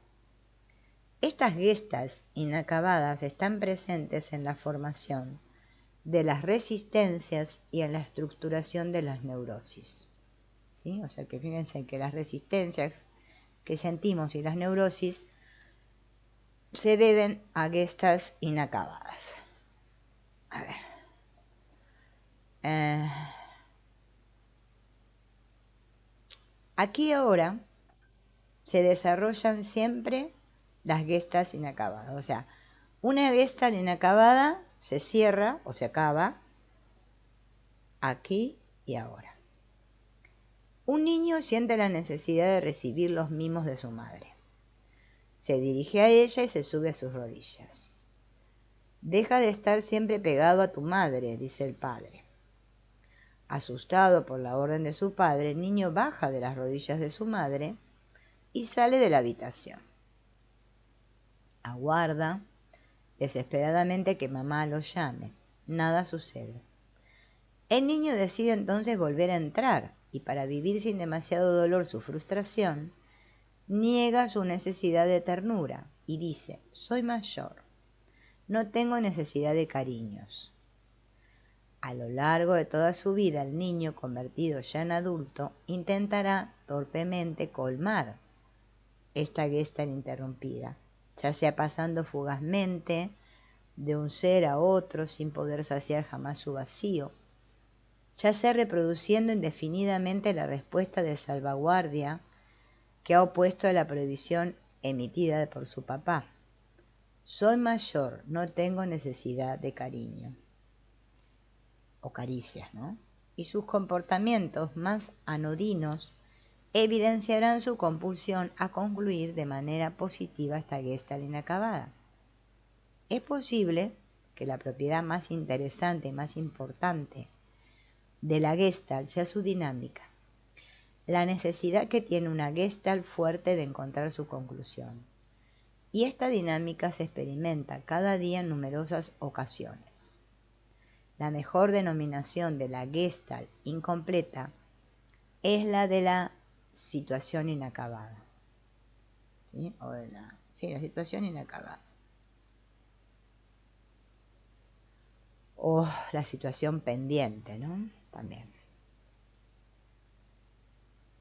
Estas gestalts inacabadas están presentes en la formación de las resistencias y en la estructuración de las neurosis. ¿Sí? O sea que fíjense que las resistencias que sentimos y las neurosis se deben a gestalts inacabadas. A ver. Aquí ahora se desarrollan siempre las gestalts inacabadas. O sea, una gestalt inacabada se cierra o se acaba aquí y ahora. Un niño siente la necesidad de recibir los mimos de su madre. Se dirige a ella y se sube a sus rodillas. Deja de estar siempre pegado a tu madre, dice el padre. Asustado por la orden de su padre, el niño baja de las rodillas de su madre y sale de la habitación. Aguarda desesperadamente que mamá lo llame. Nada sucede. El niño decide entonces volver a entrar y, para vivir sin demasiado dolor su frustración, niega su necesidad de ternura y dice: soy mayor, no tengo necesidad de cariños. A lo largo de toda su vida, el niño, convertido ya en adulto, intentará torpemente colmar esta gestalt interrumpida, ya sea pasando fugazmente de un ser a otro sin poder saciar jamás su vacío, ya sea reproduciendo indefinidamente la respuesta de salvaguardia que ha opuesto a la prohibición emitida por su papá. Soy mayor, no tengo necesidad de cariño o caricias, ¿no? Y sus comportamientos más anodinos evidenciarán su compulsión a concluir de manera positiva esta gestalt inacabada. Es posible que la propiedad más interesante y más importante de la gestalt sea su dinámica, la necesidad que tiene una gestalt fuerte de encontrar su conclusión. Y esta dinámica se experimenta cada día en numerosas ocasiones. La mejor denominación de la gestalt incompleta es la de la situación inacabada. ¿Sí? O de la situación inacabada. O la situación pendiente, ¿no? También.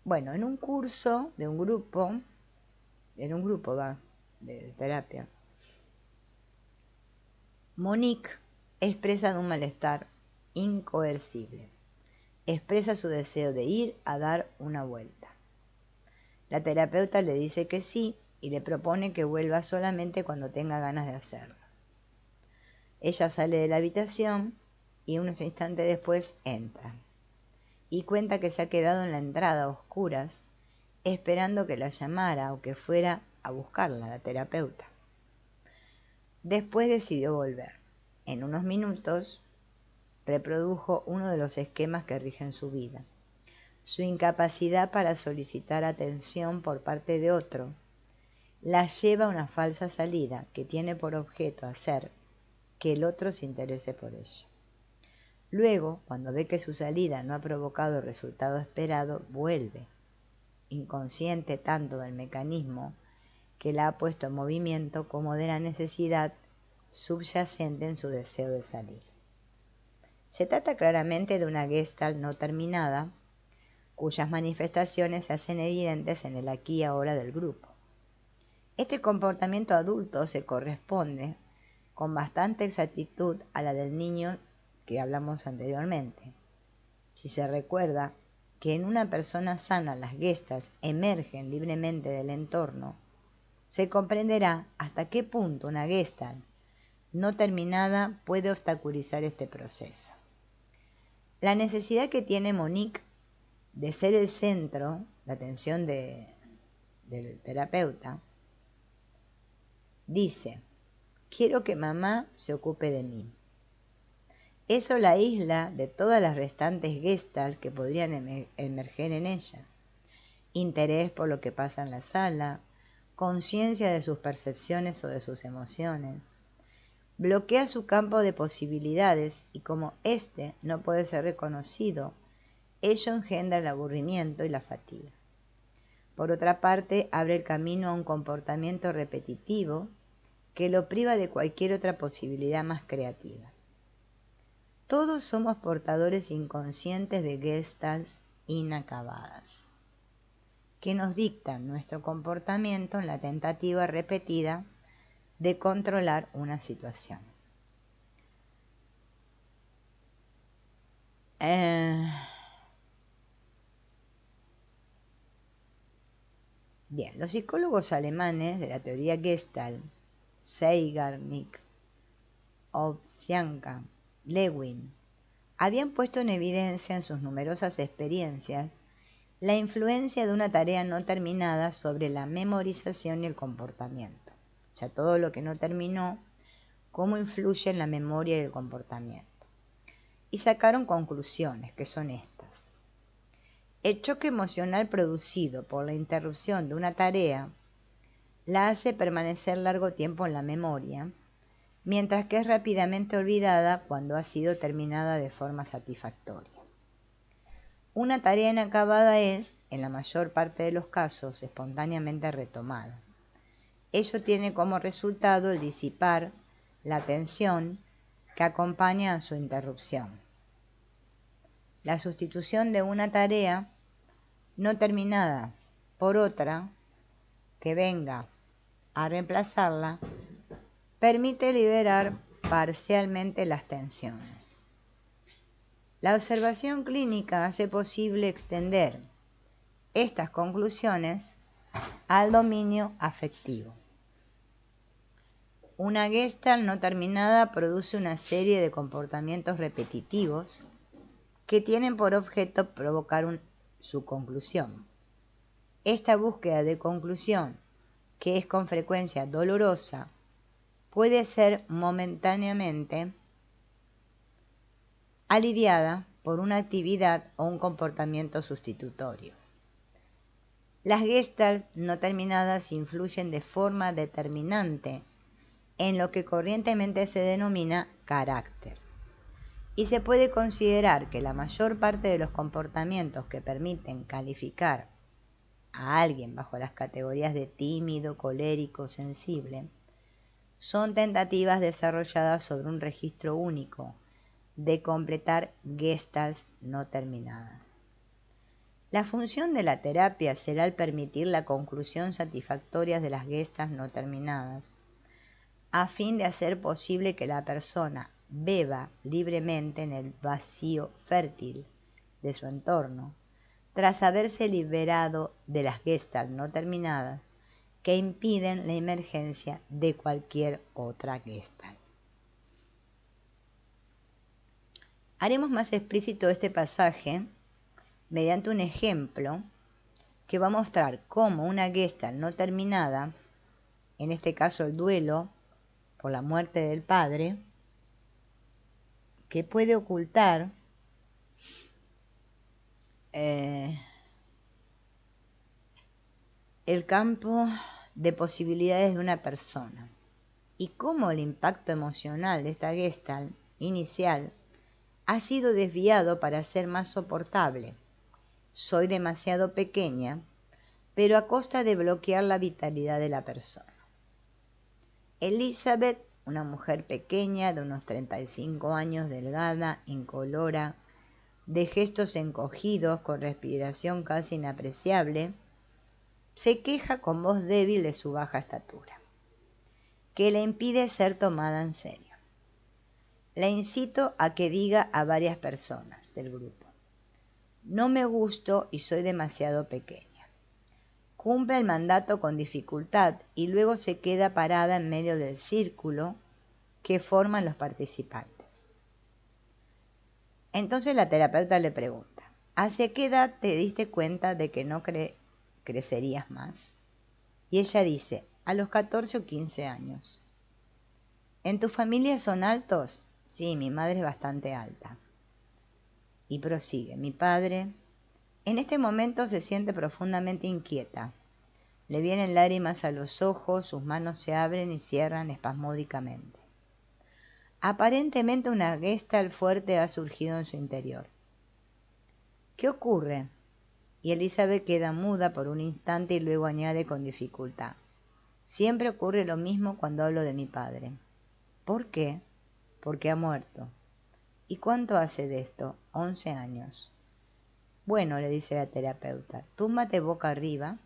Bueno, en un curso de un grupo, de terapia, Monique expresa un malestar incoercible. Expresa su deseo de ir a dar una vuelta. La terapeuta le dice que sí y le propone que vuelva solamente cuando tenga ganas de hacerlo. Ella sale de la habitación y unos instantes después entra y cuenta que se ha quedado en la entrada a oscuras esperando que la llamara o que fuera a buscarla la terapeuta. Después decidió volver. En unos minutos reprodujo uno de los esquemas que rigen su vida. Su incapacidad para solicitar atención por parte de otro la lleva a una falsa salida que tiene por objeto hacer que el otro se interese por ella. Luego, cuando ve que su salida no ha provocado el resultado esperado, vuelve, inconsciente tanto del mecanismo que la ha puesto en movimiento como de la necesidad subyacente en su deseo de salir. Se trata claramente de una Gestalt no terminada, cuyas manifestaciones se hacen evidentes en el aquí y ahora del grupo. Este comportamiento adulto se corresponde con bastante exactitud a la del niño que hablamos anteriormente. Si se recuerda que en una persona sana las gestas emergen libremente del entorno, se comprenderá hasta qué punto una gestalt no terminada puede obstaculizar este proceso. La necesidad que tiene Monique de ser el centro de atención del terapeuta, dice: quiero que mamá se ocupe de mí. Eso la aísla de todas las restantes gestas que podrían emerger en ella. Interés por lo que pasa en la sala, conciencia de sus percepciones o de sus emociones. Bloquea su campo de posibilidades y como éste no puede ser reconocido, ello engendra el aburrimiento y la fatiga. Por otra parte, abre el camino a un comportamiento repetitivo que lo priva de cualquier otra posibilidad más creativa. Todos somos portadores inconscientes de gestalts inacabadas, que nos dictan nuestro comportamiento en la tentativa repetida de controlar una situación. Bien, los psicólogos alemanes de la teoría Gestalt, Zeigarnik, Ovsianka, Lewin, habían puesto en evidencia en sus numerosas experiencias la influencia de una tarea no terminada sobre la memorización y el comportamiento. O sea, todo lo que no terminó, cómo influye en la memoria y el comportamiento. Y sacaron conclusiones, que son estas. El choque emocional producido por la interrupción de una tarea la hace permanecer largo tiempo en la memoria, mientras que es rápidamente olvidada cuando ha sido terminada de forma satisfactoria. Una tarea inacabada es, en la mayor parte de los casos, espontáneamente retomada. Ello tiene como resultado el disipar la tensión que acompaña a su interrupción. La sustitución de una tarea no terminada por otra que venga a reemplazarla permite liberar parcialmente las tensiones. La observación clínica hace posible extender estas conclusiones al dominio afectivo. Una Gestalt no terminada produce una serie de comportamientos repetitivos que tienen por objeto provocar su conclusión. Esta búsqueda de conclusión, que es con frecuencia dolorosa, puede ser momentáneamente aliviada por una actividad o un comportamiento sustitutorio. Las Gestalts no terminadas influyen de forma determinante en lo que corrientemente se denomina carácter, y se puede considerar que la mayor parte de los comportamientos que permiten calificar a alguien bajo las categorías de tímido, colérico, sensible, son tentativas desarrolladas sobre un registro único de completar gestalts no terminadas. La función de la terapia será el permitir la conclusión satisfactoria de las gestalts no terminadas, a fin de hacer posible que la persona beba libremente en el vacío fértil de su entorno, tras haberse liberado de las gestalts no terminadas que impiden la emergencia de cualquier otra Gestalt. Haremos más explícito este pasaje mediante un ejemplo que va a mostrar cómo una Gestalt no terminada, en este caso el duelo por la muerte del padre, que puede ocultar el campo de posibilidades de una persona y cómo el impacto emocional de esta Gestalt inicial ha sido desviado para ser más soportable. Soy demasiado pequeña, pero a costa de bloquear la vitalidad de la persona. Elizabeth, una mujer pequeña de unos 35 años, delgada, incolora, de gestos encogidos, con respiración casi inapreciable, se queja con voz débil de su baja estatura, que le impide ser tomada en serio. La incito a que diga a varias personas del grupo: no me gusto y soy demasiado pequeña. Cumple el mandato con dificultad y luego se queda parada en medio del círculo que forman los participantes. Entonces la terapeuta le pregunta: ¿hacia qué edad te diste cuenta de que no crecerías más? Y ella dice: a los 14 o 15 años. ¿En tu familia son altos? Sí, mi madre es bastante alta. Y prosigue: mi padre en este momento se siente profundamente inquieta. Le vienen lágrimas a los ojos, sus manos se abren y cierran espasmódicamente. Aparentemente una gestalt fuerte ha surgido en su interior. ¿Qué ocurre? Y Elizabeth queda muda por un instante y luego añade con dificultad: siempre ocurre lo mismo cuando hablo de mi padre. ¿Por qué? Porque ha muerto. ¿Y cuánto hace de esto? 11 años. Bueno, le dice la terapeuta, túmbate boca arriba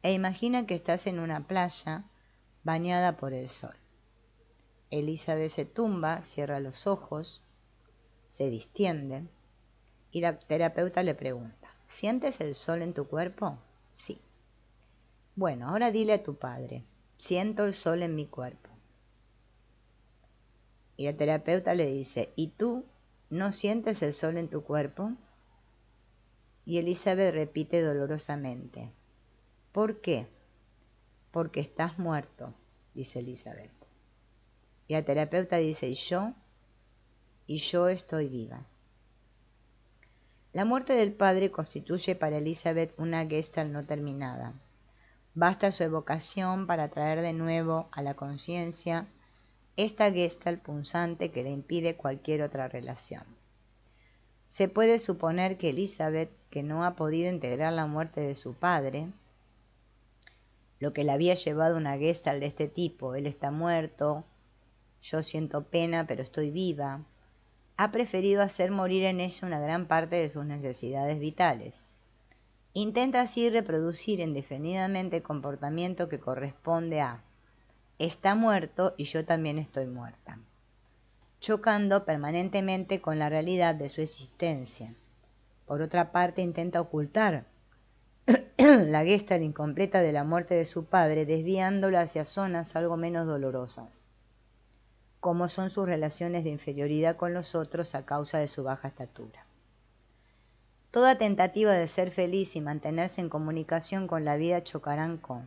e imagina que estás en una playa bañada por el sol. Elizabeth se tumba, cierra los ojos, se distiende y la terapeuta le pregunta: ¿sientes el sol en tu cuerpo? Sí. Bueno, ahora dile a tu padre: siento el sol en mi cuerpo. Y la terapeuta le dice: ¿y tú no sientes el sol en tu cuerpo? Y Elizabeth repite dolorosamente: ¿por qué? Porque estás muerto, dice Elizabeth. Y la terapeuta dice: ¿y yo? Y yo estoy viva. La muerte del padre constituye para Elizabeth una gestalt no terminada. Basta su evocación para traer de nuevo a la conciencia esta gestalt punzante que le impide cualquier otra relación. Se puede suponer que Elizabeth, que no ha podido integrar la muerte de su padre, lo que le había llevado a una gestalt de este tipo: él está muerto, yo siento pena pero estoy viva, ha preferido hacer morir en ella una gran parte de sus necesidades vitales. Intenta así reproducir indefinidamente el comportamiento que corresponde a: está muerto y yo también estoy muerta, chocando permanentemente con la realidad de su existencia. Por otra parte, intenta ocultar la gestalt incompleta de la muerte de su padre, desviándola hacia zonas algo menos dolorosas, como son sus relaciones de inferioridad con los otros a causa de su baja estatura. Toda tentativa de ser feliz y mantenerse en comunicación con la vida chocarán con: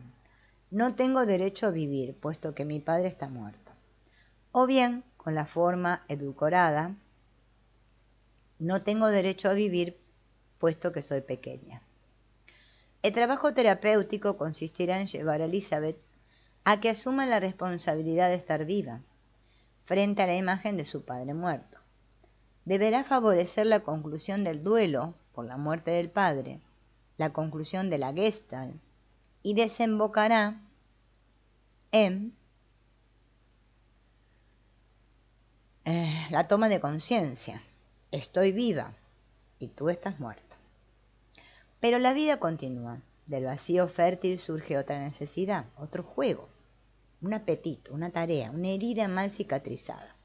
no tengo derecho a vivir, puesto que mi padre está muerto. O bien, con la forma edulcorada: no tengo derecho a vivir, puesto que soy pequeña. El trabajo terapéutico consistirá en llevar a Elizabeth a que asuma la responsabilidad de estar viva, frente a la imagen de su padre muerto. Deberá favorecer la conclusión del duelo por la muerte del padre, la conclusión de la gestalt, y desembocará en la toma de conciencia: estoy viva y tú estás muerto. Pero la vida continúa. Del vacío fértil surge otra necesidad, otro juego, un apetito, una tarea, una herida mal cicatrizada.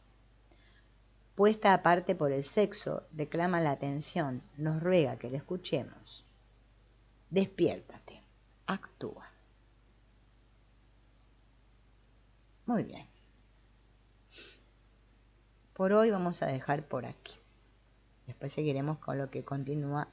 Puesta aparte por el sexo, reclama la atención, nos ruega que le escuchemos. Despiértate, actúa. Muy bien. Por hoy vamos a dejar por aquí. Después seguiremos con lo que continúa